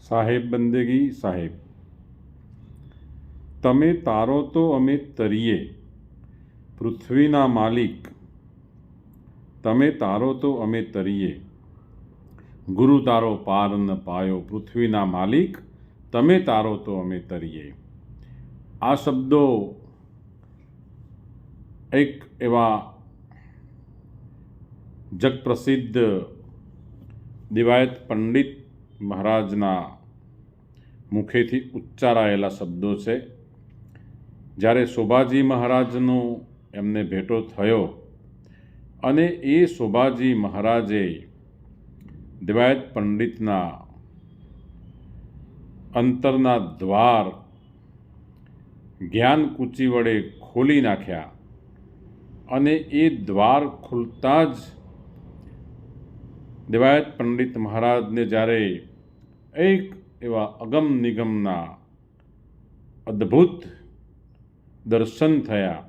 સાહેબ બંદેગી સાહેબ, તમે તારો તો અમે તરીએ, પૃથ્વીના માલિક તમે તારો તો અમે તરીએ, ગુરુ તારો પાર ન પાયો, પૃથ્વીના માલિક તમે તારો તો અમે તરીએ. આ શબ્દો એક એવા જગપ્રસિદ્ધ દિવાયત પંડિત મહારાજના મુખેથી ઉચ્ચારાયેલા શબ્દો છે. જ્યારે શોભાજી મહારાજનો એમને ભેટો થયો અને એ શોભાજી મહારાજે દિવાયત પંડિતના અંતરના દ્વાર જ્ઞાન કૂચી વડે ખોલી નાખ્યા અને એ દ્વાર ખુલતા જ દિવાયત પંડિત મહારાજને જ્યારે એક એવા અગમ નિગમના અદ્ભુત દર્શન થયા,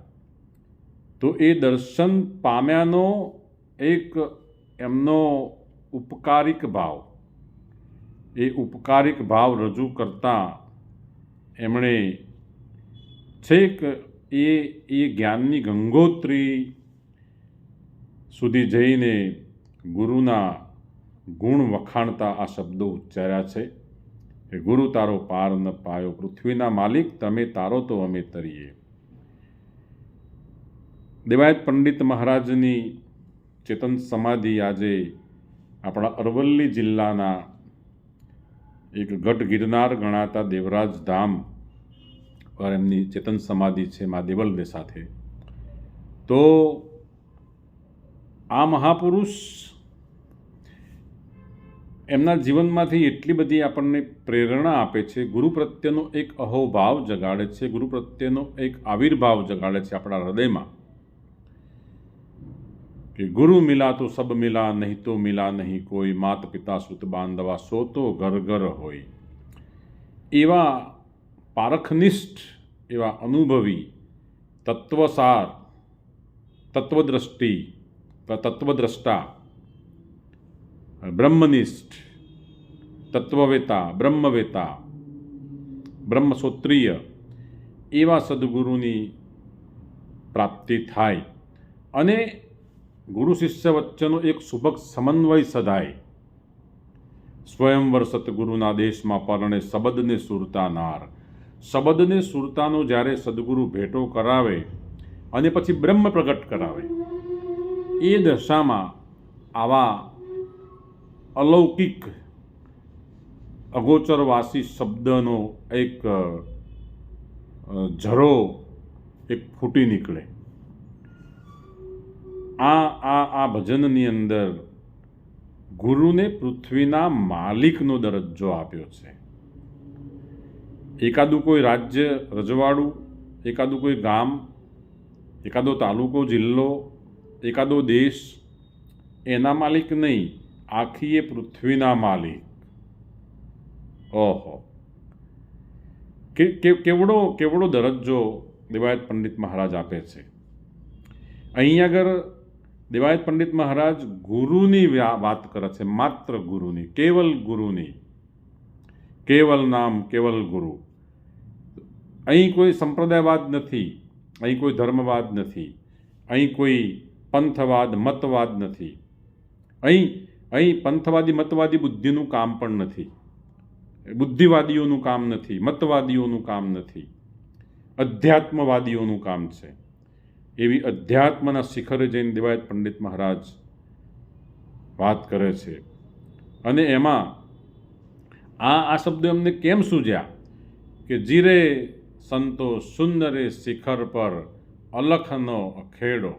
તો એ દર્શન પામ્યાનો એક એમનો ઉપકારિક ભાવ, એ ઉપકારિક ભાવ રજૂ કરતાં એમણે છેક એ જ્ઞાનની ગંગોત્રી સુધી જઈને ગુરુના ગુણ વખાણતા આ શબ્દો ઉચ્ચાર્યા છે કે ગુરુ તારો પાર ન પાયો, પૃથ્વીના માલિક તમે તારો તો અમે તરીએ. દિવાયત પંડિત મહારાજની ચેતન સમાધિ આજે આપણા અરવલ્લી જિલ્લાના એક ગઢ ગિરનાર ગણાતા દેવરાજ ધામ પર એમની ચેતન સમાધિ છે મા દેવલને સાથે. તો આ મહાપુરુષ એમના જીવનમાંથી એટલી બધી આપણને પ્રેરણા આપે છે, ગુરુ પ્રત્યેનો એક અહોભાવ જગાડે છે, ગુરુ પ્રત્યેનો એક આવિર્ભાવ જગાડે છે આપણા હૃદયમાં કે ગુરુ મિલા તો સબ મિલા, નહીં તો મિલા નહીં કોઈ, માત પિતા સુત બાંધવા સો તો ઘર ઘર હોય. એવા પારખનિષ્ઠ, એવા અનુભવી, તત્વસાર, તત્વદ્રષ્ટા, બ્રહ્મનિષ્ઠ, તત્વવેતા, બ્રહ્મવેતા, બ્રહ્મસોત્રીય એવા સદગુરુની પ્રાપ્તિ થાય અને ગુરુ શિષ્ય વચ્ચેનો એક સુભગ સમન્વય સધાય. સ્વયંવર સતગુરુના દેશમાં પરણે શબદને સુરતા નાર. શબદને સુરતાનો જ્યારે સદગુરુ ભેટો કરાવે અને પછી બ્રહ્મ પ્રગટ કરાવે, એ દશામાં આવા અલૌકિક અગોચરવાસી શબ્દનો એક ઝરો એક ફૂટી નીકળે. આ ભજનની અંદર ગુરુને પૃથ્વીના માલિકનો દરજ્જો આપ્યો છે. એકાદું કોઈ રાજ્ય રજવાડું, એકાદું કોઈ ગામ, એકાદો તાલુકો, જિલ્લો, એકાદો દેશ, એના માલિક નહીં, આખી એ પૃથ્વીના માલિક. ઓહો, કેવડો દરજ્જો દિવાયત પંડિત મહારાજ આપે છે. અહીં આગળ દિવાયત પંડિત મહારાજ ગુરુની વાત કરે છે, માત્ર ગુરુની, કેવલ ગુરુની. કેવલ નામ, કેવલ ગુરુ. અહીં કોઈ સંપ્રદાયવાદ નથી, અહીં કોઈ ધર્મવાદ નથી, અહીં કોઈ પંથવાદ, મતવાદ નથી. અહીં પંથવાદી, મતવાદી બુદ્ધિનું કામ પણ નથી, બુદ્ધિવાદીઓનું કામ નથી, મતવાદીઓનું કામ નથી, અધ્યાત્મવાદીઓનું કામ છે. એવી અધ્યાત્મના શિખરે જઈને દિવાયત પંડિત મહારાજ વાત કરે છે. અને એમાં આ શબ્દો એમને કેમ સૂજ્યા કે જીરે સંતો સુંદરે શિખર પર અલખનો અખેડો.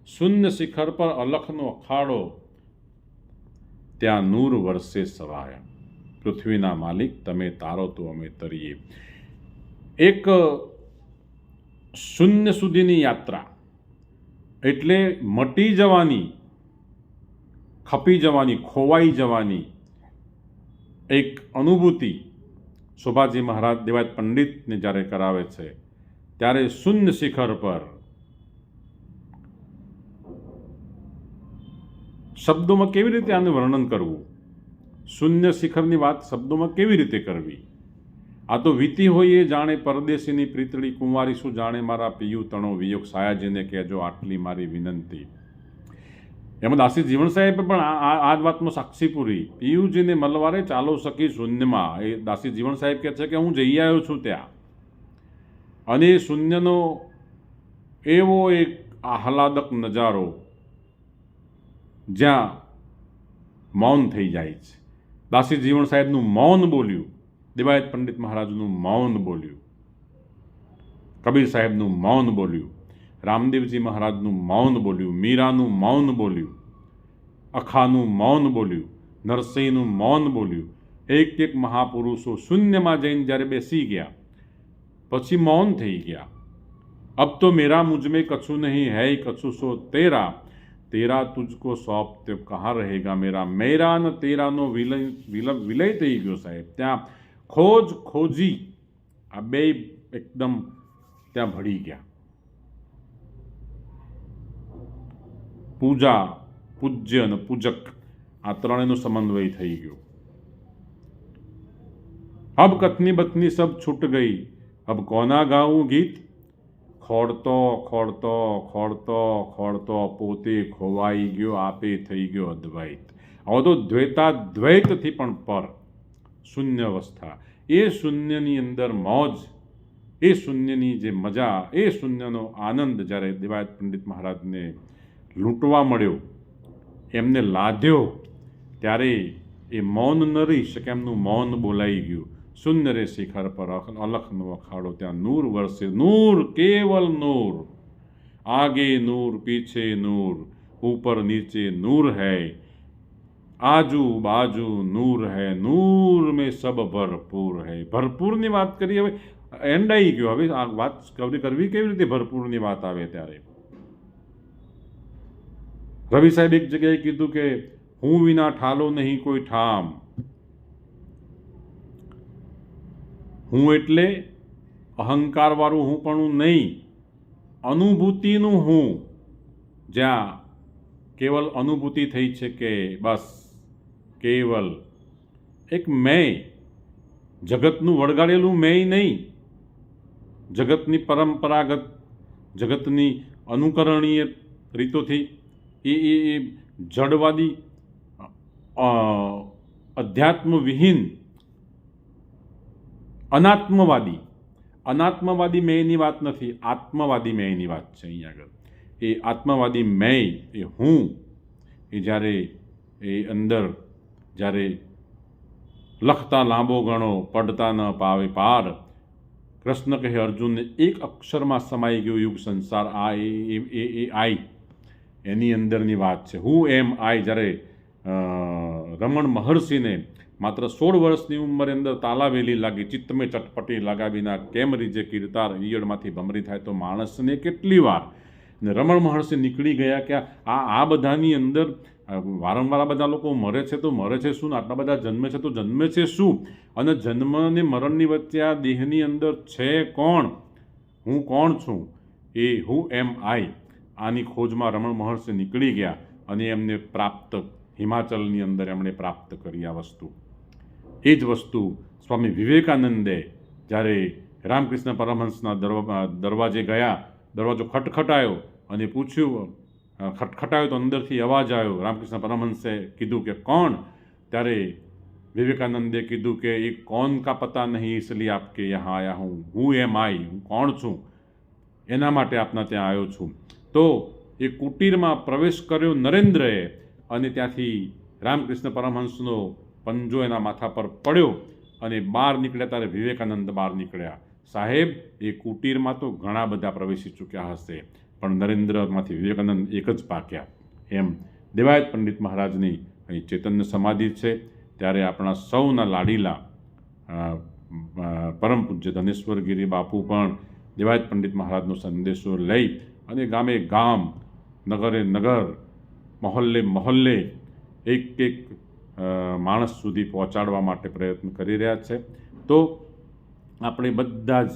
શૂન્ય શિખર પર અલખનો અખાડો, ત્યાં નૂર વર્ષે સવાયા, પૃથ્વીના માલિક તમે તારો તો અમે તરીએ. એક શૂન્ય સુધીની યાત્રા એટલે મટી જવાની, ખપી જવાની, ખોવાઈ જવાની એક અનુભૂતિ શોભાજી મહારાજ દિવાયત પંડિતને જ્યારે કરાવે છે, ત્યારે શૂન્ય શિખર પર શબ્દોમાં કેવી રીતે આનું વર્ણન કરવું? શૂન્ય શિખરની વાત શબ્દોમાં કેવી રીતે કરવી? આ તો વીતી હોય એ જાણે પરદેશીની પ્રીતળી કુંવારી, શું જાણે મારા પિયુ તણો વિયોગ, સાયાજીને કહેજો આટલી મારી વિનંતી. એમાં દાસી જીવણ સાહેબે પણ આ જ વાતમાં સાક્ષી પૂરી. પિયુજીને મલવારે ચાલો સખી શૂન્યમાં. એ દાસી જીવણ સાહેબ કહે છે કે હું જઈ આવ્યો છું ત્યાં, અને એ શૂન્યનો એવો એક આહલાદક નજારો જ્યાં મૌન થઈ જાય છે. દાસી જીવણ સાહેબનું મૌન બોલ્યું, દેવાયત પંડિત મહારાજનું મૌન બોલ્યું, કબીર સાહેબનું મૌન બોલ્યું, રામદેવજી મહારાજનું મૌન બોલ્યું, મીરાનું મૌન બોલ્યું, અખાનું મૌન બોલ્યું, નરસિંહનું મૌન બોલ્યું. એક એક મહાપુરુષો શૂન્યમાં જઈને જ્યારે બેસી ગયા પછી મૌન થઈ ગયા. અબ તો મેરા મુझमें કછું નહીં હૈ કછું સો તેરા, તેરા તુજકો સૌંપ કહાં રહેગા મેરા. મેરા ને તેરાનો વિલય થઈ ગયો સાહેબ. ત્યાં ખોજી આ બે એકદમ ત્યાં ભળી ગયા. પૂજા, પૂજ્ય અને પૂજક આ ત્રણેયનો સમન્વય થઈ ગયો. અબ કથની બથની સબ છૂટ ગઈ, અબ કોના ગાવું ગીત. ખોડતો ખોડતો ખોડતો ખોડતો પોતે ખોવાઈ ગયો, આપે થઈ ગયો અદ્વૈત. હવે તો દ્વૈતાદ્વૈતથી પણ પર શૂન્ય અવસ્થા. એ શૂન્યની અંદર મોજ, એ શૂન્યની જે મજા, એ શૂન્યનો આનંદ જ્યારે દેવાયત પંડિત મહારાજને લૂંટવા મળ્યો, એમને લાદ્યો, ત્યારે એ મૌન ન રહી શકે, એમનું મૌન બોલાઈ ગયું. શૂન્ય રે શિખર પર અલખનો અખાડો, ત્યાં નૂર વરસે, નૂર કેવલ નૂર, આગે નૂર પીછે નૂર, ऊपर नीचे नूर है, आजू बाजू नूर है, नूर में सब भरपूर है. ભરપૂરની વાત કરીએ, હવે એન્ડ આવી ગયો. હવે આ વાત કરવી કેવી રીતે ભરપૂરની વાત આવે ત્યારે. રવિ સાહેબ એક જગ્યાએ કીધું કે હું વિના ઠાલો નહીં કોઈ ઠામ. હું એટલે અહંકારવાળું હું પણ નહીં, અનુભૂતિનું હું, જ્યાં કેવલ અનુભૂતિ થઈ છે કે બસ કેવલ એક મેં, જગતનું વળગાડેલું મેં નહીં, જગતની પરંપરાગત, જગતની અનુકરણીય રીતોથી એ જડવાદી અધ્યાત્મવિહીન અનાત્મવાદી મેયની વાત નથી, આત્મવાદી મેયની વાત છે અહીંયા આગળ. એ આત્મવાદી મેય, એ હું, એ જ્યારે એ અંદર જ્યારે લખતા લાંબો ગણો પડતા ન પાવે પાર, કૃષ્ણ કહે અર્જુનને એક અક્ષરમાં સમાઈ ગયો યુગ સંસાર. આ એ આઈ એની અંદરની વાત છે. હું એમ આઈ. જ્યારે રમણ મહર્ષિને માત્ર 16 વર્ષની ઉંમરે અંદર તાલાવેલી લાગી, ચિત્તમે ચટપટી લગાવીના કેમ રીજે કીર્તાર, ઈયળમાંથી ભમરી થાય તો માણસને કેટલી વાર. ને રમણ મહર્ષિ નીકળી ગયા કે આ બધાની અંદર વારંવાર બધા લોકો મરે છે તો મરે છે શું, આટલા બધા જન્મે છે તો જન્મે છે શું, અને જન્મ અને મરણની વચ્ચે આ દેહની અંદર છે કોણ, હું કોણ છું, એ હું એમ આઈ. આની ખોજમાં રમણ મહર્ષિ નીકળી ગયા અને એમને પ્રાપ્ત, હિમાચલની અંદર એમણે પ્રાપ્ત કરી આ વસ્તુ. એ જ વસ્તુ સ્વામી વિવેકાનંદે જ્યારે રામકૃષ્ણ પરમહંસના દરવાજે ગયા, દરવાજો ખટખટાયો અને પૂછ્યું, ખટખટાયો તો અંદરથી અવાજ આવ્યો. રામકૃષ્ણ પરમહંસે કીધું કે કોણ? ત્યારે વિવેકાનંદે કીધું કે એ કોણ કા પતા નહીં, इसलिए आपके यहाँ आया हूँ. હું એમ આઈ, હું કોણ છું એના માટે આપના ત્યાં આવ્યો છું. તો એ કુટીરમાં પ્રવેશ કર્યો નરેન્દ્રએ, અને ત્યાંથી રામકૃષ્ણ પરમહંસનો પંજો એના માથા પર પડ્યો અને બહાર નીકળ્યા ત્યારે વિવેકાનંદ બહાર નીકળ્યા. સાહેબ, એ કુટીરમાં તો ઘણા બધા પ્રવેશી ચૂક્યા હશે, પણ નરેન્દ્રમાંથી વિવેકાનંદ એક જ પાક્યા. એમ દેવાયત પંડિત મહારાજની અહીં ચૈતન્ય સમાધિ છે. ત્યારે આપણા સૌના લાડીલા પરમ પૂજ્ય ધનેશ્વરગીરી બાપુ પણ દેવાયત પંડિત મહારાજનો સંદેશો લઈ અને ગામે ગામ, નગરે નગર, મહોલ્લે મહોલ્લે એક એક માણસ સુધી પહોંચાડવા માટે પ્રયત્ન કરી રહ્યા છે. તો આપણે બધા જ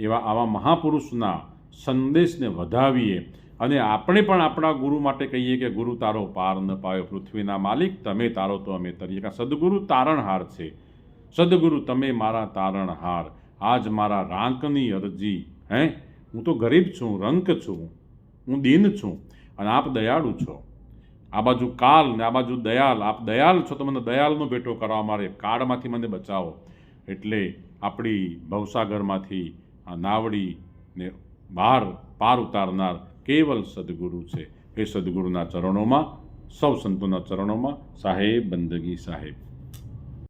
આવા મહાપુરુષના સંદેશને વધાવીએ અને આપણે પણ આપણા ગુરુ માટે કહીએ કે ગુરુ તારો પાર ન પાયો, પૃથ્વીના માલિક તમે તારો તો અમે તરીએ. કે સદગુરુ તારણહાર છે. સદગુરુ તમે મારા તારણહાર, આજ મારા રાંકની અરજી. હું તો ગરીબ છું, રંક છું, હું દીન છું અને આપ દયાળુ છો. આ બાજુ કાલ ને આ બાજુ દયાલ. આપ દયાલ છો તો મને દયાલનો ભેટો કરવા, મારે કાળમાંથી મને બચાવો. એટલે આપણી ભવસાગરમાંથી આ નાવડીને બહાર પાર ઉતારનાર કેવલ સદગુરુ છે. એ સદગુરુના ચરણોમાં, સૌ સંતોના ચરણોમાં સાહેબ બંદગી સાહેબ.